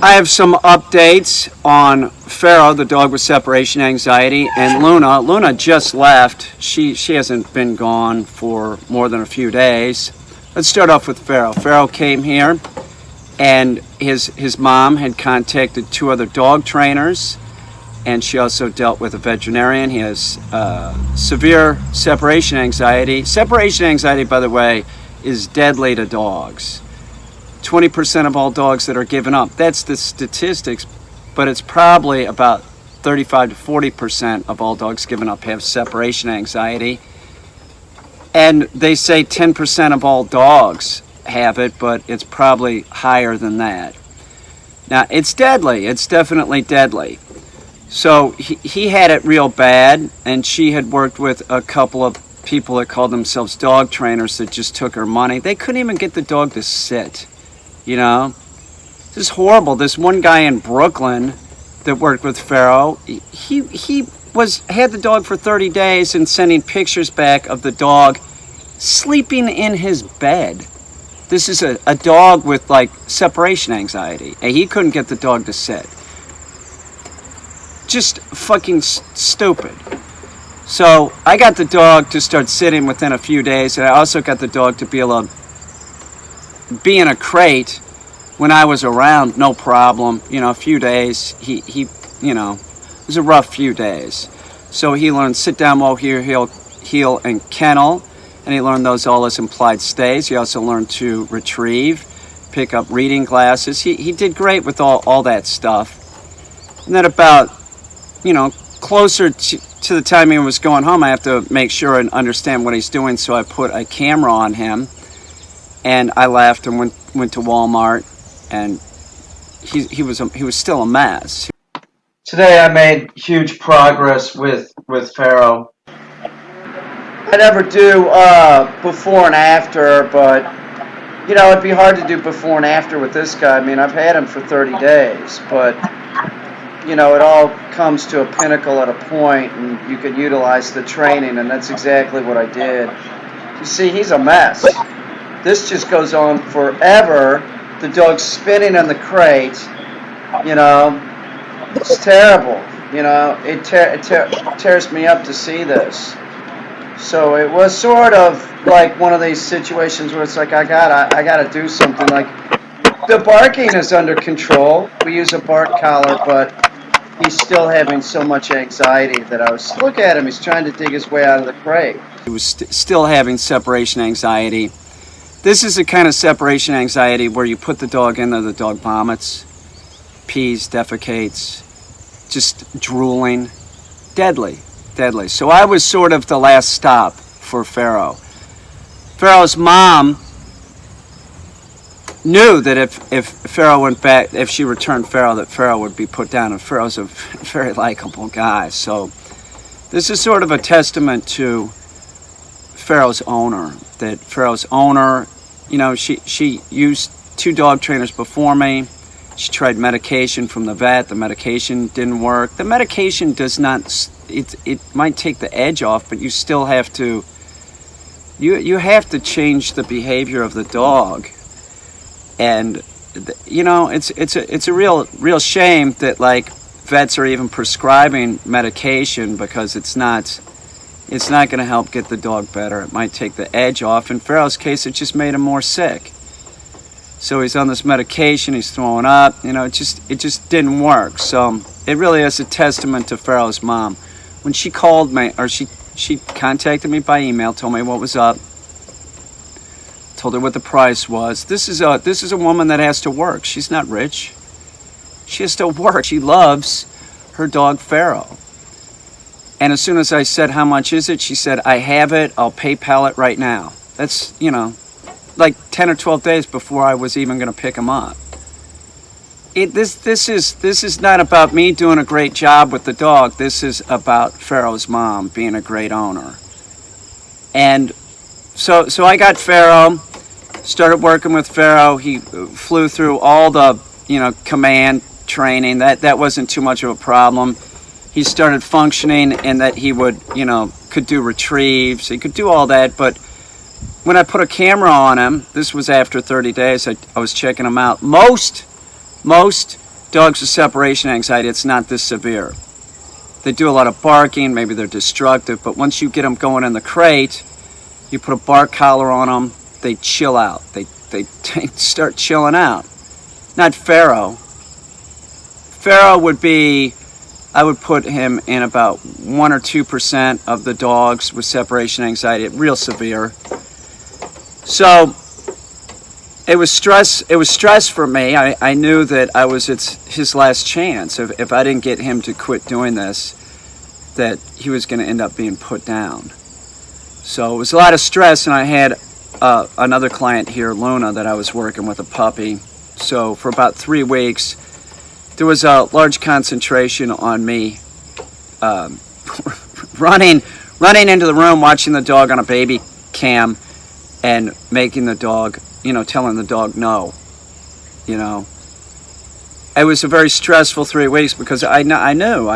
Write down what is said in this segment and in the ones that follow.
I have some updates on Pharaoh, the dog with separation anxiety, and Luna. Luna just left. She hasn't been gone for more than a few days. Let's start off with Pharaoh. Pharaoh came here, and his mom had contacted 2 other dog trainers, and she also dealt with a veterinarian. He has severe separation anxiety. Separation anxiety, by the way, is deadly to dogs. 20% of all dogs that are given up. That's the statistics, but it's probably about 35 to 40% of all dogs given up have separation anxiety. And they say 10% of all dogs have it, but it's probably higher than that. Now, it's deadly. It's definitely deadly. So he had it real bad, and she had worked with a couple of people that called themselves dog trainers that just took her money. They couldn't even get the dog to sit. You know, this is horrible. This one guy in Brooklyn that worked with Pharaoh, he had the dog for 30 days and sending pictures back of the dog sleeping in his bed. This is a dog with like separation anxiety, and he couldn't get the dog to sit. Just fucking stupid. So I got the dog to start sitting within a few days, and I also got the dog to be able to be in a crate when I was around, no problem. You know, a few days, he you know, it was a rough few days. So he learned sit down, walk, heel, and kennel, and he learned those all as implied stays. He also learned to retrieve, pick up reading glasses. He did great with all that stuff. And then about, you know, closer to the time he was going home, I have to make sure and understand what he's doing, so I put a camera on him. And I left and went to Walmart, and he was still a mess. Today I made huge progress with Pharaoh. I never do before and after, but you know, it'd be hard to do before and after with this guy. I mean, I've had him for 30 days, but you know, it all comes to a pinnacle at a point, and you can utilize the training, and that's exactly what I did. You see, he's a mess. This just goes on forever. The dog's spinning in the crate. You know, it's terrible. You know, it tears me up to see this. So it was sort of like one of these situations where it's like I gotta do something. Like the barking is under control. We use a bark collar, but he's still having so much anxiety that look at him. He's trying to dig his way out of the crate. He was still having separation anxiety. This is the kind of separation anxiety where you put the dog in there, the dog vomits, pees, defecates, just drooling. Deadly, deadly. So I was sort of the last stop for Pharaoh. Pharaoh's mom knew that if Pharaoh went back, if she returned Pharaoh, that Pharaoh would be put down, and Pharaoh's a very likable guy. So this is sort of a testament to Pharaoh's owner, that Pharaoh's owner, you know, she used 2 dog trainers before me. She tried medication from the vet. The medication didn't work. The medication does not, it might take the edge off, but you still have to, you have to change the behavior of the dog. And, you know, it's a real shame that, like, vets are even prescribing medication, because it's not going to help get the dog better. It might take the edge off. In Pharaoh's case, it just made him more sick. So he's on this medication, he's throwing up, you know, it just didn't work. So it really is a testament to Pharaoh's mom. When she called me, or she contacted me by email, told me what was up, told her what the price was. This is a woman that has to work. She's not rich. She has to work. She loves her dog Pharaoh. And as soon as I said, how much is it? She said, I have it. I'll PayPal it right now. That's, you know, like 10 or 12 days before I was even going to pick him up. This is not about me doing a great job with the dog. This is about Pharaoh's mom being a great owner. And so I got Pharaoh, started working with Pharaoh. He flew through all the, you know, command training. That wasn't too much of a problem. He started functioning in that he would, you know, could do retrieves. He could do all that, but when I put a camera on him, this was after 30 days, I was checking him out. Most dogs with separation anxiety, it's not this severe. They do a lot of barking, maybe they're destructive, but once you get them going in the crate, you put a bark collar on them, they chill out. They start chilling out. Not Pharaoh. Pharaoh would be, I would put him in about 1 or 2% of the dogs with separation anxiety, real severe. So it was stress for me. I knew that it's his last chance. If I didn't get him to quit doing this, that he was going to end up being put down. So it was a lot of stress, and I had another client here, Luna, that I was working with, a puppy. So for about 3 weeks, there was a large concentration on me running into the room, watching the dog on a baby cam, and making the dog, telling the dog no. It was a very stressful 3 weeks because I knew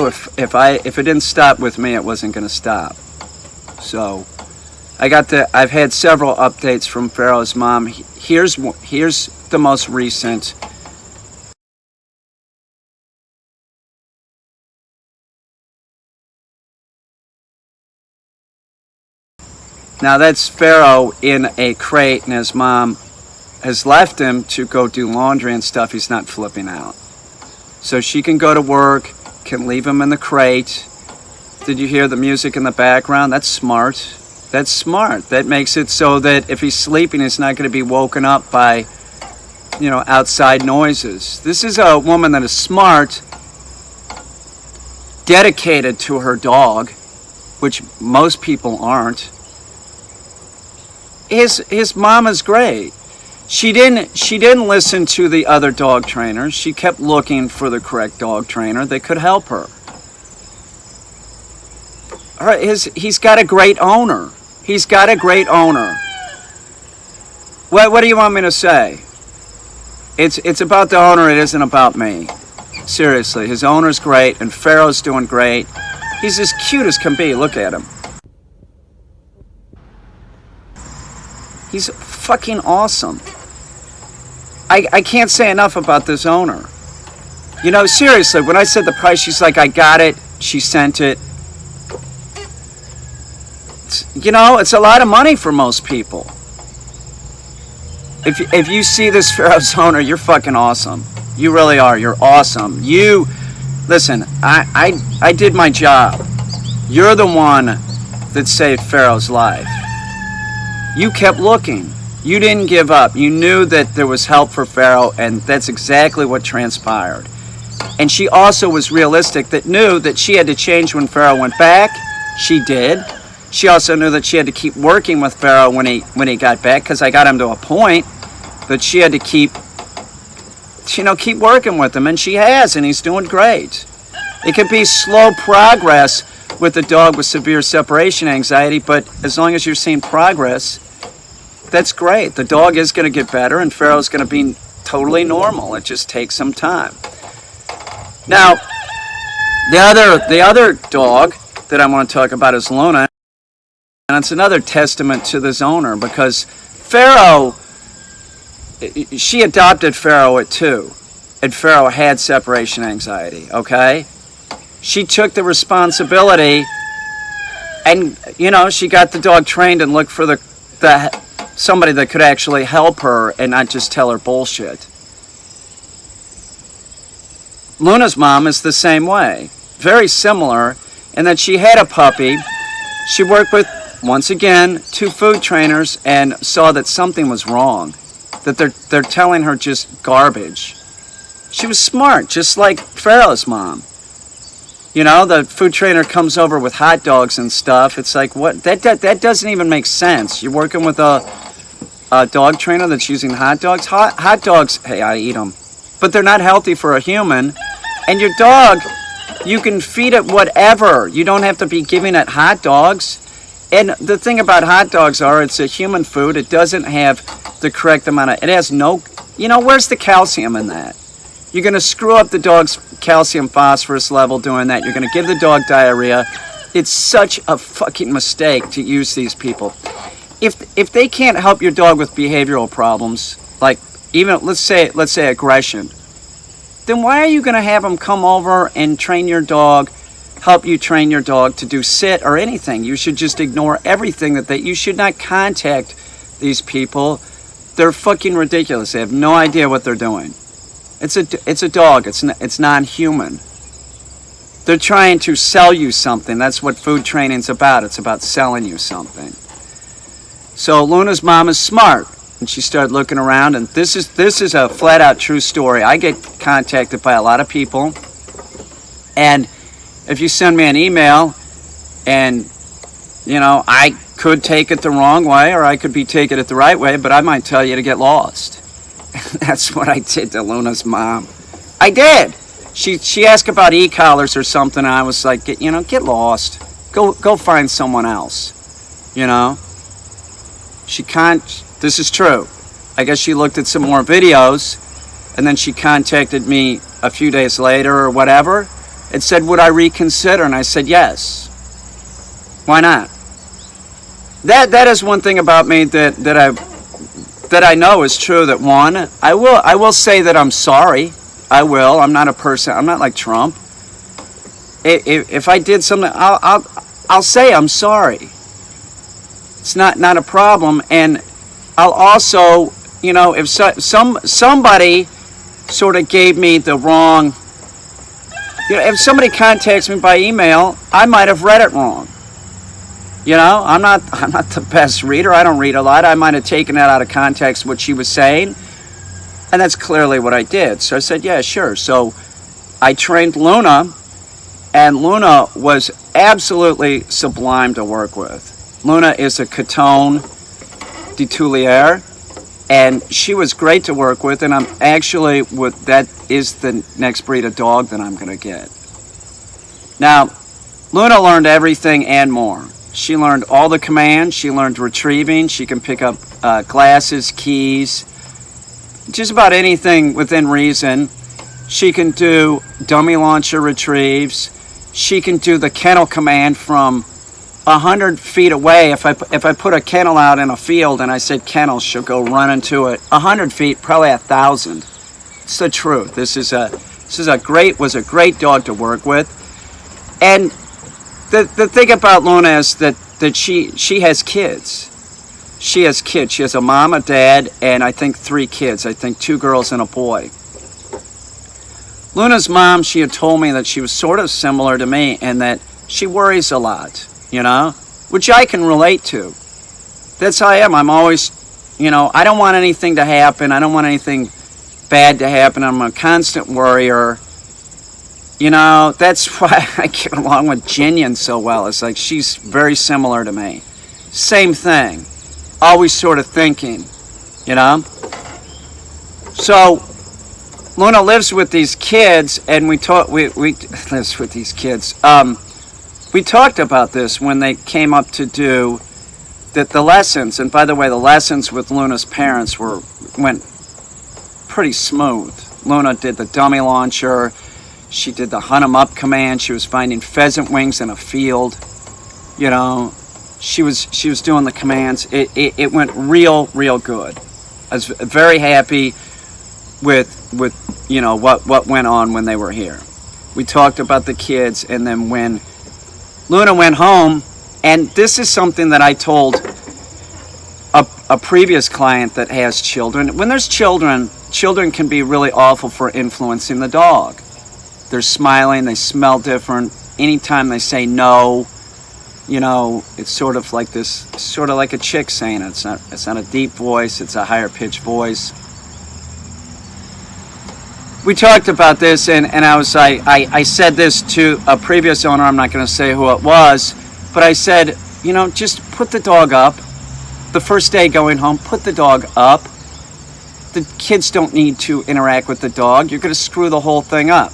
if it didn't stop with me, it wasn't going to stop. So I've had several updates from Pharaoh's mom. Here's the most recent. Now that's Pharaoh in a crate, and his mom has left him to go do laundry and stuff. He's not flipping out. So she can go to work, can leave him in the crate. Did you hear the music in the background? That's smart. That's smart. That makes it so that if he's sleeping, he's not going to be woken up by, outside noises. This is a woman that is smart, dedicated to her dog, which most people aren't. His mom is great. She didn't listen to the other dog trainers. She kept looking for the correct dog trainer that could help her. All right, he's got a great owner. He's got a great owner. What do you want me to say? It's about the owner. It isn't about me. Seriously, his owner's great, and Pharaoh's doing great. He's as cute as can be. Look at him. He's fucking awesome. I can't say enough about this owner. Seriously, when I said the price, she's like, I got it. She sent it. It's a lot of money for most people. If you see this Pharaoh's owner, you're fucking awesome. You really are. You're awesome. Listen, I did my job. You're the one that saved Pharaoh's life. You kept looking. You didn't give up. You knew that there was help for Pharaoh, and that's exactly what transpired. And she also was realistic, that knew that she had to change when Pharaoh went back. She did. She also knew that she had to keep working with Pharaoh when he got back, because I got him to a point that she had to keep working with him, and she has, and he's doing great. It could be slow progress with a dog with severe separation anxiety, but as long as you're seeing progress, that's great. The dog is going to get better, and Pharaoh's going to be totally normal. It just takes some time. Now, the other dog that I want to talk about is Luna, and it's another testament to this owner, because Pharaoh, she adopted Pharaoh at 2, and Pharaoh had separation anxiety, okay? She took the responsibility, and, she got the dog trained and looked for the somebody that could actually help her and not just tell her bullshit. Luna's mom is the same way. Very similar in that she had a puppy. She worked with, once again, 2 food trainers and saw that something was wrong. That they're telling her just garbage. She was smart, just like Pharaoh's mom. The food trainer comes over with hot dogs and stuff. It's like, what? That doesn't even make sense. You're working with a dog trainer that's using hot dogs. Hot dogs, hey, I eat them. But they're not healthy for a human. And your dog, you can feed it whatever. You don't have to be giving it hot dogs. And the thing about hot dogs it's a human food. It doesn't have the correct amount of, it has no, where's the calcium in that? You're going to screw up the dog's calcium phosphorus level doing that. You're going to give the dog diarrhea. It's such a fucking mistake to use these people. If they can't help your dog with behavioral problems, like even let's say aggression, then why are you going to have them come over and train your dog, help you train your dog to do sit or anything? You should just ignore everything you should not contact these people. They're fucking ridiculous. They have no idea what they're doing. It's a dog. It's non-human. They're trying to sell you something. That's what food training's about. It's about selling you something. So Luna's mom is smart, and she started looking around, and this is a flat-out true story. I get contacted by a lot of people, and if you send me an email, and I could take it the wrong way, or I could be taking it the right way, but I might tell you to get lost. That's what I did to Luna's mom. I did. She asked about e-collars or something, and I was like, get lost. Go find someone else. She can't. This is true. I guess she looked at some more videos, and then she contacted me a few days later or whatever, and said, would I reconsider? And I said, yes. Why not? That is one thing about me that I know is true. That one, I will say that I'm sorry. I will. I'm not a person. I'm not like Trump. If I did something, I'll say I'm sorry. It's not a problem. And I'll also, if somebody sort of gave me the wrong, if somebody contacts me by email, I might have read it wrong. I'm not the best reader. I don't read a lot. I might have taken that out of context, what she was saying. And that's clearly what I did. So I said, yeah, sure. So I trained Luna, and Luna was absolutely sublime to work with. Luna is a Caine de Tulier, and she was great to work with, and I'm actually, that is the next breed of dog that I'm going to get. Now, Luna learned everything and more. She learned all the commands. She learned retrieving. She can pick up glasses, keys, just about anything within reason. She can do dummy launcher retrieves. She can do the kennel command from 100 feet away. If I put a kennel out in a field and I said kennel, she'll go run into it. 100 feet, probably 1,000. It's the truth. Was a great dog to work with. And the thing about Luna is that she has kids. She has kids. She has a mom, a dad, and I think 3 kids. I think 2 girls and a boy. Luna's mom, she had told me that she was sort of similar to me and that she worries a lot, which I can relate to. That's how I am. I'm always, I don't want anything to happen. I don't want anything bad to happen. I'm a constant worrier. That's why I get along with Jinian so well. It's like she's very similar to me. Same thing. Always sort of thinking, So Luna lives with these kids, and we lives with these kids. We talked about this when they came up to do the lessons. And by the way, the lessons with Luna's parents went pretty smooth. Luna did the dummy launcher. She did the hunt 'em up command. She was finding pheasant wings in a field. She was doing the commands. It went real good. I was very happy with what went on when they were here. We talked about the kids, and then when Luna went home, and this is something that I told a previous client that has children. When there's children can be really awful for influencing the dog. They're smiling, they smell different. Anytime they say no, it's sort of like a chick saying it. It's not a deep voice, it's a higher pitched voice. We talked about this, and I was I said this to a previous owner. I'm not going to say who it was, but I said, just put the dog up. The first day going home, put the dog up. The kids don't need to interact with the dog. You're going to screw the whole thing up.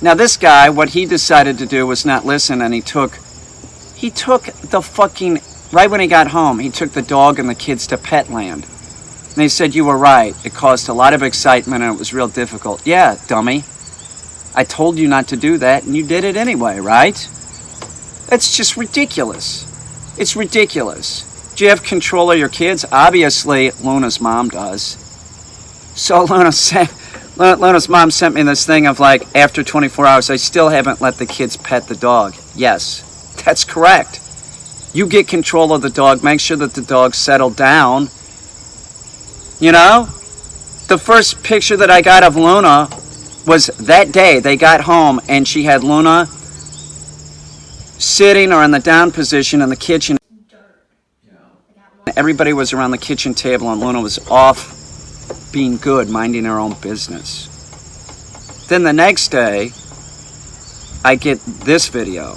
Now this guy, what he decided to do was not listen, and he took the fucking, right when he got home, he took the dog and the kids to Petland. And they said, you were right. It caused a lot of excitement and it was real difficult. Yeah, dummy. I told you not to do that and you did it anyway, right? That's just ridiculous. It's ridiculous. Do you have control of your kids? Obviously, Luna's mom does. So Luna's mom sent me this thing of like, after 24 hours, I still haven't let the kids pet the dog. Yes, that's correct. You get control of the dog. Make sure that the dog's settled down. You know? The first picture that I got of Luna was that day. They got home and she had Luna sitting or in the down position in the kitchen. Everybody was around the kitchen table and Luna was off being good, minding her own business. Then the next day, I get this video.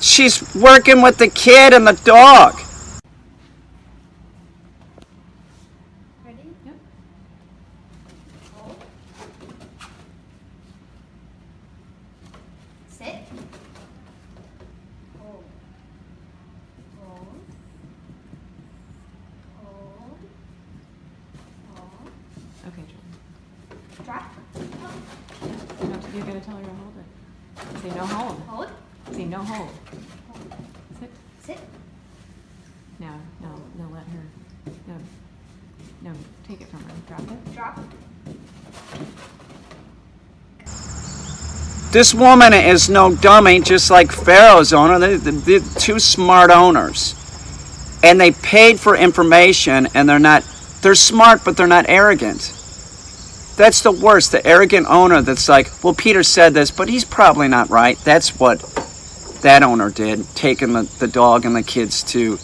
She's working with the kid and the dog. Ready? Yep. Hold. Sit. Hold. Hold. Hold. Hold. Okay, Jordan. Drop. No, you're gonna tell her to hold it. Say no hold. Hold. Say no hold. Sit. Sit. No, let her. No, take it from her. Drop it. Drop. This woman is no dummy, just like Pharaoh's owner. They're two smart owners. And they paid for information, and they're smart, but they're not arrogant. That's the worst, the arrogant owner that's like, well, Peter said this, but he's probably not right. That's what that owner did, taking the dog and the kids to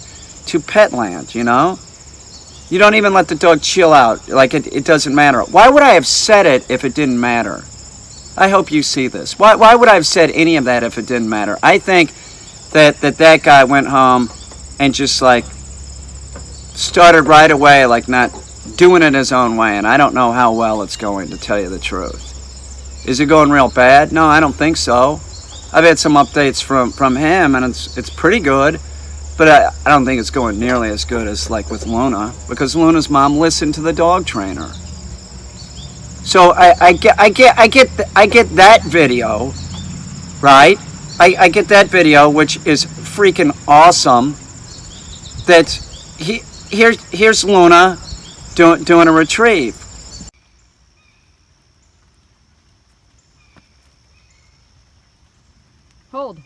Petland, you know? You don't even let the dog chill out, like it doesn't matter. Why would I have said it if it didn't matter? I hope you see this. Why would I have said any of that if it didn't matter? I think that guy went home and just like started right away, like not doing it his own way, and I don't know how well it's going, to tell you the truth. Is it going real bad? No, I don't think so. I've had some updates from him, and it's pretty good, but I don't think it's going nearly as good as like with Luna, because Luna's mom listened to the dog trainer. So I get that video, right? I get that video, which is freaking awesome. That here's Luna doing a retrieve. Hold.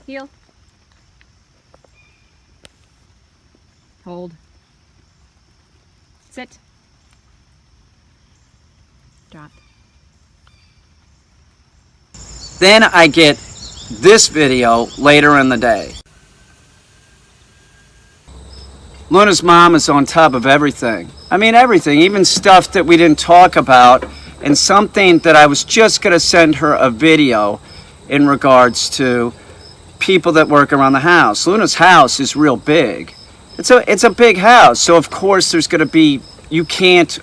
Heel. Hold. Sit. Drop. Then I get this video later in the day. Luna's mom is on top of everything. I mean, everything, even stuff that we didn't talk about, and something that I was just going to send her a video in regards to people that work around the house. Luna's house is real big. It's a big house, so of course there's going to be, you can't,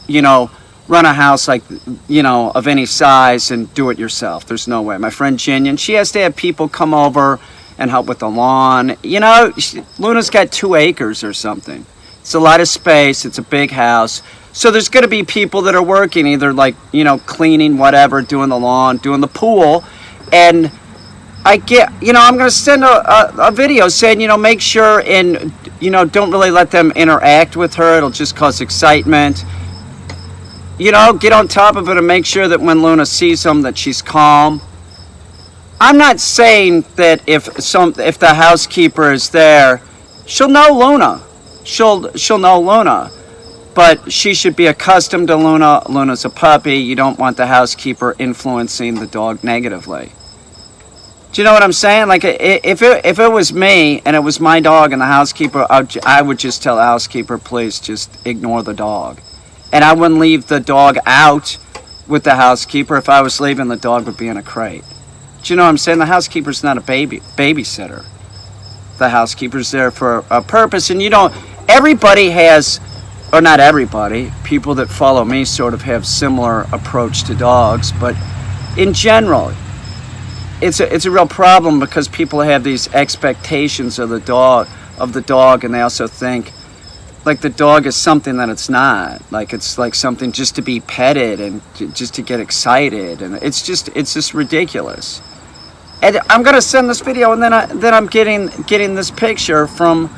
run a house like, of any size and do it yourself. There's no way. My friend Jinian, she has to have people come over and help with the lawn. Luna's got 2 acres or something. It's a lot of space. It's a big house. So there's going to be people that are working, either like, cleaning, whatever, doing the lawn, doing the pool. And I get, I'm going to send a video saying, make sure and, don't really let them interact with her. It'll just cause excitement. Get on top of it and make sure that when Luna sees them that she's calm. I'm not saying that if the housekeeper is there, she'll know Luna. She'll know Luna. But she should be accustomed to Luna. Luna's a puppy. You don't want the housekeeper influencing the dog negatively. Do you know what I'm saying? Like, if it was me and it was my dog and the housekeeper, I would just tell the housekeeper, please just ignore the dog. And I wouldn't leave the dog out with the housekeeper. If I was leaving, the dog would be in a crate. Do you know what I'm saying? The housekeeper's not a babysitter. The housekeeper's there for a purpose, and everybody has, or not everybody, people that follow me sort of have similar approach to dogs, but in general, it's a real problem because people have these expectations of the dog, and they also think like the dog is something that it's not. Like it's like something just to be petted and just to get excited, and it's just ridiculous. And I'm gonna send this video, and then I'm getting this picture from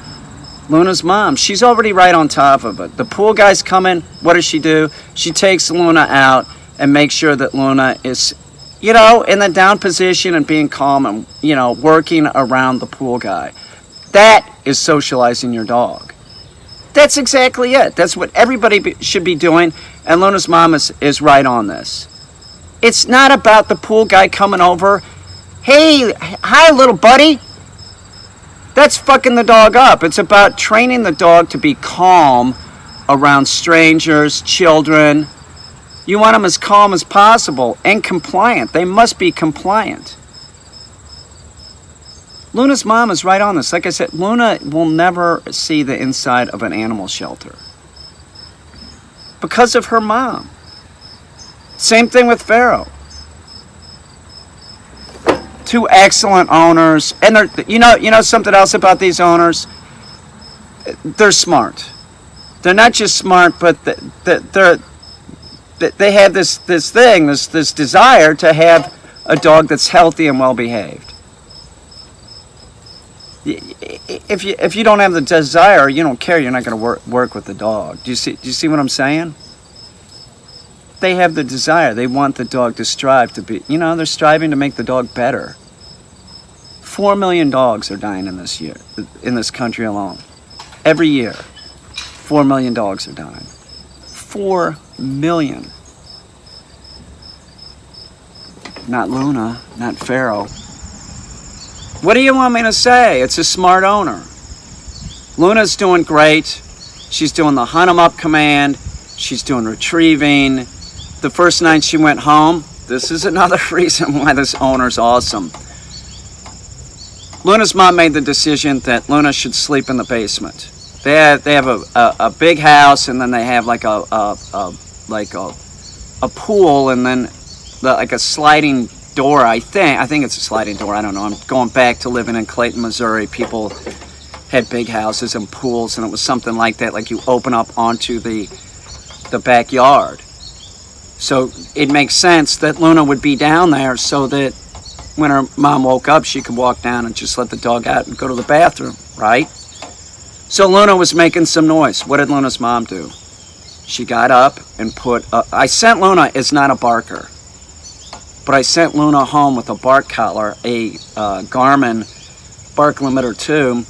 Luna's mom. She's already right on top of it. The pool guy's coming. What does she do? She takes Luna out and makes sure that Luna is, in the down position and being calm and, working around the pool guy. That is socializing your dog. That's exactly it. That's what everybody should be doing, and Luna's mom is right on this. It's not about the pool guy coming over. Hey, hi, little buddy. That's fucking the dog up. It's about training the dog to be calm around strangers, children. You want them as calm as possible and compliant. They must be compliant. Luna's mom is right on this. Like I said, Luna will never see the inside of an animal shelter because of her mom. Same thing with Pharaoh. Two excellent owners, and they're, something else about these owners. They're smart. They're not just smart, but they have this desire to have a dog that's healthy and well behaved. If you don't have the desire, you don't care. You're not going to work with the dog. Do you see what I'm saying? They have the desire. They want the dog to strive to be. They're striving to make the dog better. 4 million dogs are dying in this country alone. Every year, 4 million dogs are dying. 4 million. Not Luna, not Pharaoh. What do you want me to say? It's a smart owner. Luna's doing great. She's doing the hunt 'em up command. She's doing retrieving. The first night she went home, this is another reason why this owner's awesome. Luna's mom made the decision that Luna should sleep in the basement. They have a big house, and then they have like a pool, and then like a sliding door. I think it's a sliding door. I don't know. I'm going back to living in Clayton, Missouri. People had big houses and pools, and it was something like that. Like you open up onto the backyard. So it makes sense that Luna would be down there so that when her mom woke up, she could walk down and just let the dog out and go to the bathroom, right? So Luna was making some noise. What did Luna's mom do? She got up and I sent Luna, it's not a barker, but I sent Luna home with a bark collar, a Garmin bark limiter 2,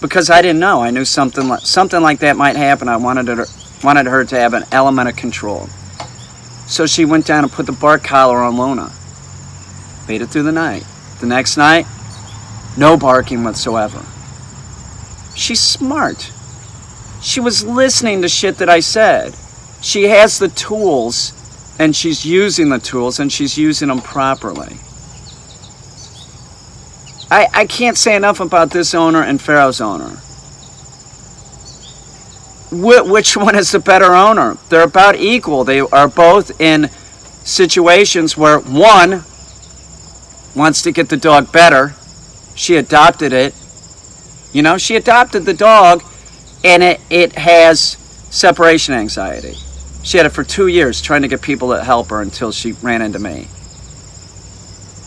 because I didn't know. I knew something like that might happen. I wanted her to have an element of control. So she went down and put the bark collar on Luna. Made it through the night. The next night, no barking whatsoever. She's smart. She was listening to shit that I said. She has the tools, and she's using the tools, and she's using them properly. I can't say enough about this owner and Pharaoh's owner. Which one is the better owner? They're about equal. They are both in situations where one wants to get the dog better. She adopted it. She adopted the dog, and it has separation anxiety. She had it for 2 years trying to get people to help her until she ran into me.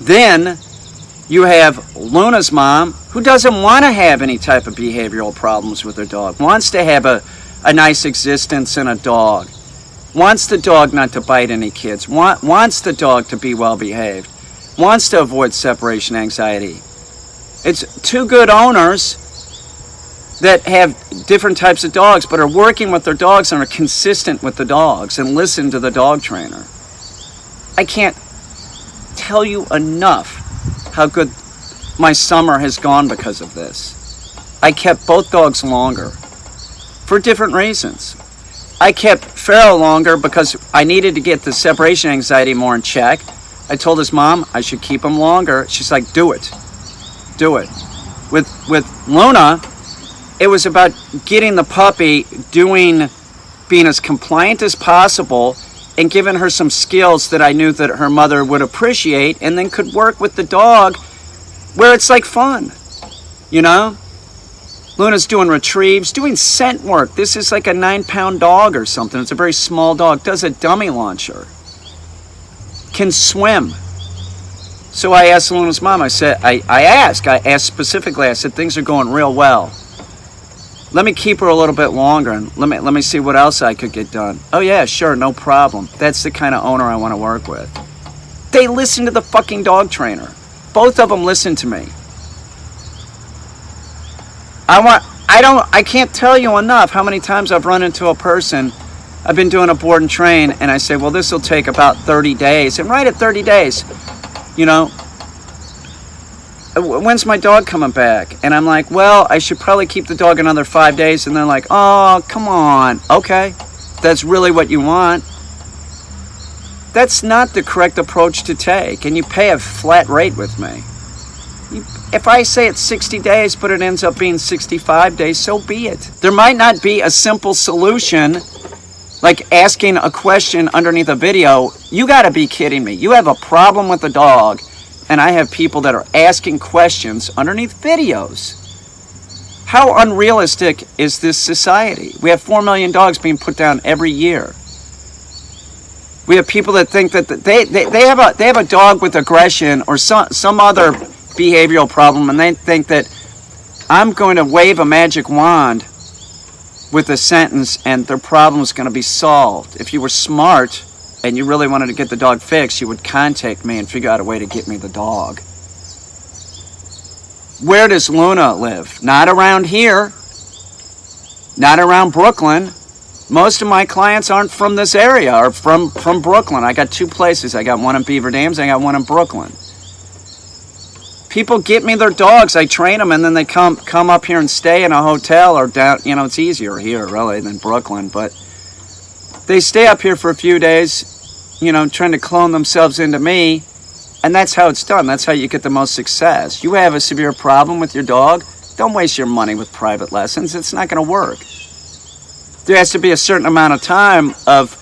Then you have Luna's mom, who doesn't want to have any type of behavioral problems with her dog, wants to have a nice existence in a dog, wants the dog not to bite any kids, wants the dog to be well behaved, wants to avoid separation anxiety. It's two good owners that have different types of dogs, but are working with their dogs and are consistent with the dogs and listen to the dog trainer. I can't tell you enough how good my summer has gone because of this. I kept both dogs longer for different reasons. I kept Pharaoh longer because I needed to get the separation anxiety more in check. I told his mom I should keep him longer. She's like, do it. With Luna, it was about getting the puppy being as compliant as possible and giving her some skills that I knew that her mother would appreciate, and then could work with the dog where it's like fun, you know? Luna's doing retrieves, doing scent work. This is like a 9-pound dog or something. It's a very small dog. Does a dummy launcher. Can swim. So I asked Luna's mom, I asked specifically, I said, things are going real well. Let me keep her a little bit longer and let me see what else I could get done. Oh yeah, sure, no problem. That's the kind of owner I want to work with. They listen to the fucking dog trainer. Both of them listen to me. I can't tell you enough how many times I've run into a person. I've been doing a board and train, and I say, well, this will take about 30 days. And right at 30 days, you know, when's my dog coming back? And I'm like, well, I should probably keep the dog another 5 days. And they're like, oh, come on. Okay, that's really what you want. That's not the correct approach to take. And you pay a flat rate with me. If I say it's 60 days, but it ends up being 65 days, so be it. There might not be a simple solution, like asking a question underneath a video. You gotta be kidding me. You have a problem with the dog, and I have people that are asking questions underneath videos. How unrealistic is this society? We have 4 million dogs being put down every year. We have people that think that they have a dog with aggression or some other behavioral problem, and they think that I'm going to wave a magic wand with a sentence and their problem is going to be solved. If you were smart and you really wanted to get the dog fixed, you would contact me and figure out a way to get me the dog. Where does Luna live? Not around here. Not around Brooklyn. Most of my clients aren't from this area or from Brooklyn. I got 2 places. I got one in Beaver Dams, I got one in Brooklyn. People get me their dogs, I train them, and then they come up here and stay in a hotel or down, you know, it's easier here really than Brooklyn, but they stay up here for a few days, you know, trying to clone themselves into me, and that's how it's done. That's how you get the most success. You have a severe problem with your dog, don't waste your money with private lessons. It's not going to work. There has to be a certain amount of time of,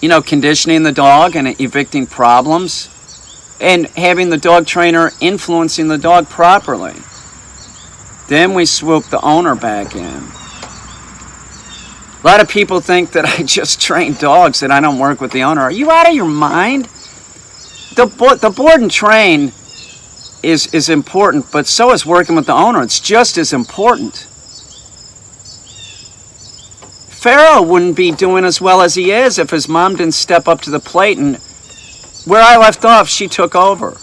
you know, conditioning the dog and evicting problems, and having the dog trainer influencing the dog properly. Then we swoop the owner back in. A lot of people think that I just train dogs, that I don't work with the owner. Are you out of your mind? The board and train is important, but so is working with the owner. It's just as important. Pharaoh wouldn't be doing as well as he is if his mom didn't step up to the plate, and where I left off, she took over.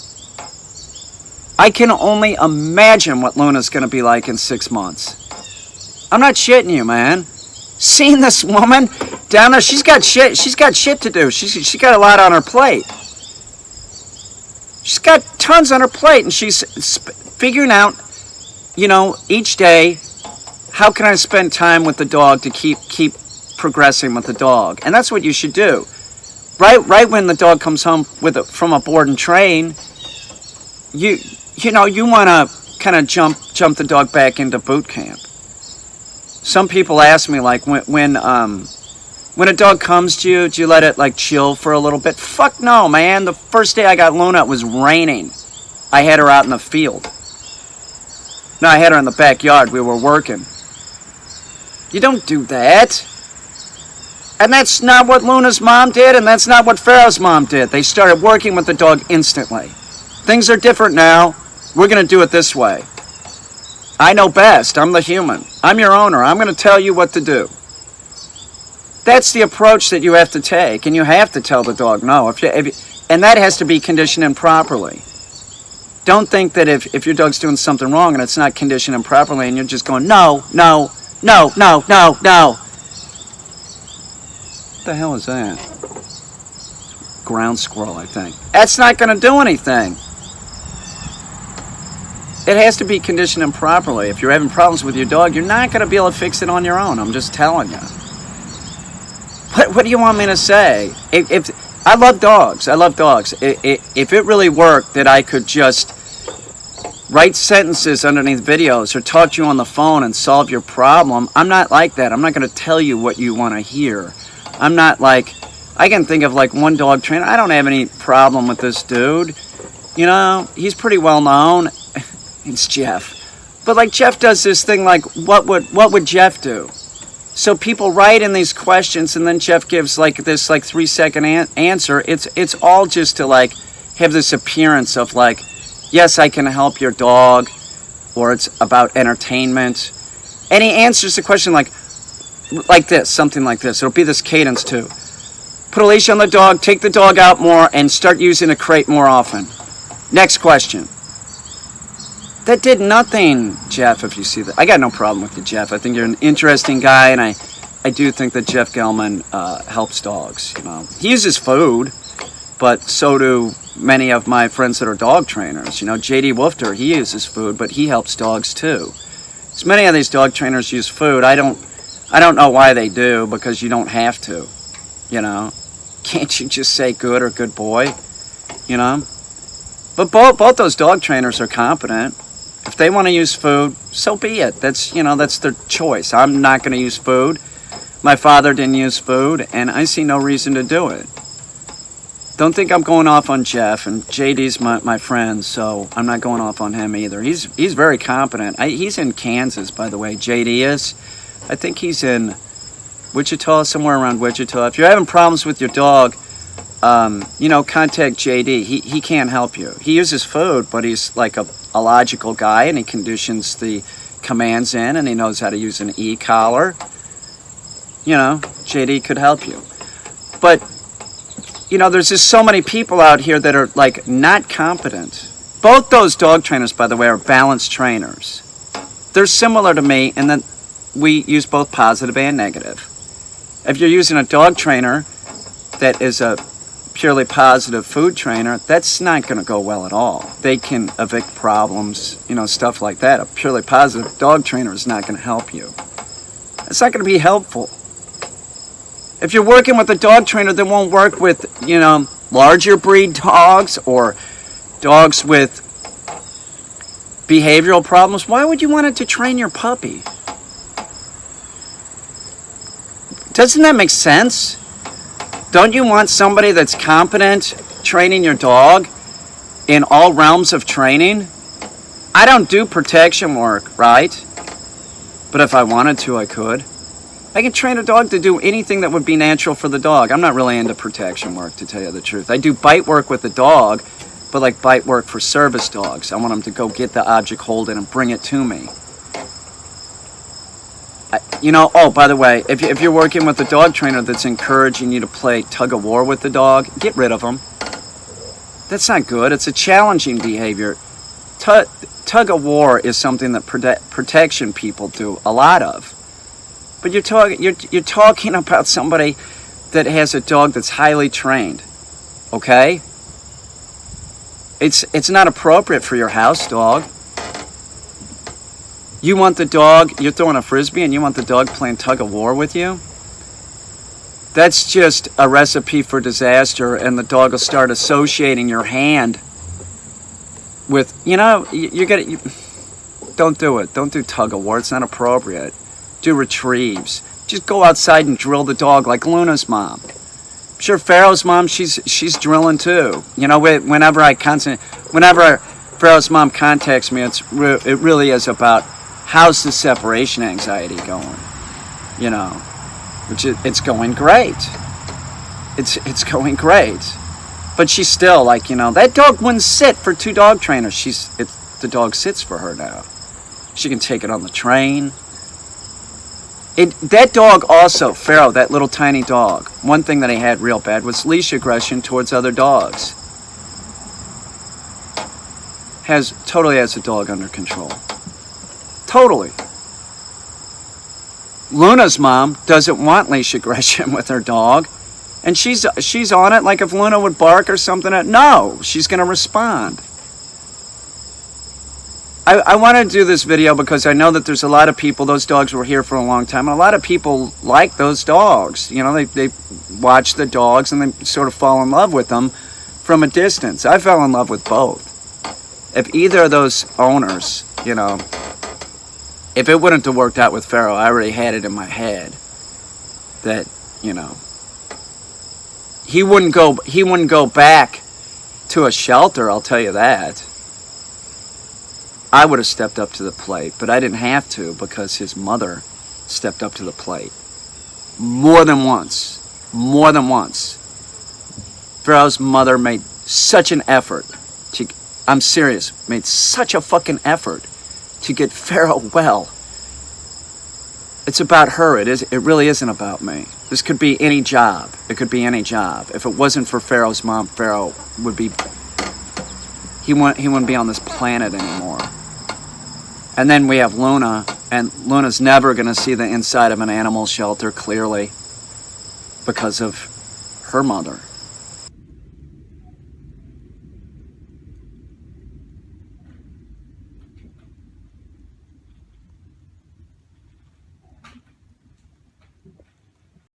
I can only imagine what Luna's going to be like in 6 months. I'm not shitting you, man. Seeing this woman down there, she's got shit to do. She's got a lot on her plate. She's got tons on her plate, and she's figuring out, you know, each day, how can I spend time with the dog to keep progressing with the dog? And that's what you should do. Right when the dog comes home from a board and train, you want to kind of jump the dog back into boot camp. Some people ask me, like, when a dog comes to you, do you let it like chill for a little bit? Fuck no, man. The first day I got Luna, it was raining. I had her out in the field. No, I had her in the backyard. We were working. You don't do that. And that's not what Luna's mom did, and that's not what Pharaoh's mom did. They started working with the dog instantly. Things are different now. We're going to do it this way. I know best. I'm the human. I'm your owner. I'm going to tell you what to do. That's the approach that you have to take, and you have to tell the dog no. And that has to be conditioned in properly. Don't think that if your dog's doing something wrong and it's not conditioned in properly, and you're just going, no, no, no, no, no, no. What the hell is that? Ground squirrel, I think. That's not going to do anything. It has to be conditioned improperly. If you're having problems with your dog, you're not going to be able to fix it on your own. I'm just telling you. What do you want me to say? If I love dogs. I love dogs. If it really worked that I could just write sentences underneath videos or talk to you on the phone and solve your problem. I'm not like that. I'm not going to tell you what you want to hear. I'm not like, I can think of like one dog trainer. I don't have any problem with this dude. You know, he's pretty well known. It's Jeff. But like Jeff does this thing like, what would Jeff do? So people write in these questions and then Jeff gives like this like 3-second answer. It's all just to like have this appearance of like, yes, I can help your dog, or it's about entertainment. And he answers the question like this, something like this. It'll be this cadence too. Put a leash on the dog, take the dog out more, and start using a crate more often. Next question. That did nothing, Jeff, if you see that. I got no problem with you, Jeff. I think you're an interesting guy, and I do think that Jeff Gelman helps dogs. You know, he uses food, but so do many of my friends that are dog trainers. You know, J.D. Wolfter, he uses food, but he helps dogs too. So many of these dog trainers use food. I don't know why they do, because you don't have to. You know, can't you just say good or good boy? You know, but both those dog trainers are competent. If they want to use food, so be it. That's their choice. I'm not going to use food. My father didn't use food, and I see no reason to do it. Don't think I'm going off on Jeff, and JD's my friend, so I'm not going off on him either. He's very competent. He's in Kansas, by the way. JD is. I think he's in Wichita, somewhere around Wichita. If you're having problems with your dog, contact JD. He can't help you. He uses food, but he's like a logical guy, and he conditions the commands in, and he knows how to use an e-collar. You know, JD could help you. But, you know, there's just so many people out here that are, like, not competent. Both those dog trainers, by the way, are balanced trainers. They're similar to me in that we use both positive and negative. If you're using a dog trainer that is a purely positive food trainer, that's not going to go well at all. They can evict problems, you know, stuff like that. A purely positive dog trainer is not going to help you. It's not going to be helpful. If you're working with a dog trainer that won't work with, you know, larger breed dogs or dogs with behavioral problems, why would you want it to train your puppy? Doesn't that make sense? Don't you want somebody that's competent training your dog in all realms of training? I don't do protection work, right? But if I wanted to, I could. I can train a dog to do anything that would be natural for the dog. I'm not really into protection work, to tell you the truth. I do bite work with the dog, but like bite work for service dogs. I want them to go get the object, hold it, and bring it to me. By the way, if you're working with a dog trainer that's encouraging you to play tug of war with the dog, get rid of them. That's not good. It's a challenging behavior. Tug of war is something that protection people do a lot of. But you're talking about somebody that has a dog that's highly trained. Okay? It's not appropriate for your house dog. You want the dog, you're throwing a frisbee and you want the dog playing tug of war with you? That's just a recipe for disaster, and the dog will start associating your hand with, don't do it. Don't do tug of war. It's not appropriate. Do retrieves. Just go outside and drill the dog like Luna's mom. I'm sure Pharaoh's mom, she's drilling too. You know, whenever Pharaoh's mom contacts me, it really is about, how's the separation anxiety going? You know, which it's going great. It's going great. But she's still like, that dog wouldn't sit for two dog trainers. The dog sits for her now. She can take it on the train. That dog also, Pharaoh, that little tiny dog, one thing that he had real bad was leash aggression towards other dogs. Totally has the dog under control. Totally. Luna's mom doesn't want leash aggression with her dog, and she's on it like if Luna would bark or something. No, she's going to respond. I want to do this video because I know that there's a lot of people, those dogs were here for a long time, and a lot of people like those dogs. You know, they watch the dogs and they sort of fall in love with them from a distance. I fell in love with both. if either of those owners, you know, if it wouldn't have worked out with Pharaoh, I already had it in my head that, you know, he wouldn't go back to a shelter, I'll tell you that. I would have stepped up to the plate, but I didn't have to because his mother stepped up to the plate. More than once. Pharaoh's mother made such an effort. I'm serious, made such a fucking effort to get Pharaoh well. It's about her. It really isn't about me. This could be any job. It could be any job. If it wasn't for Pharaoh's mom, Pharaoh would be... He wouldn't be on this planet anymore. And then we have Luna, and Luna's never going to see the inside of an animal shelter clearly because of her mother.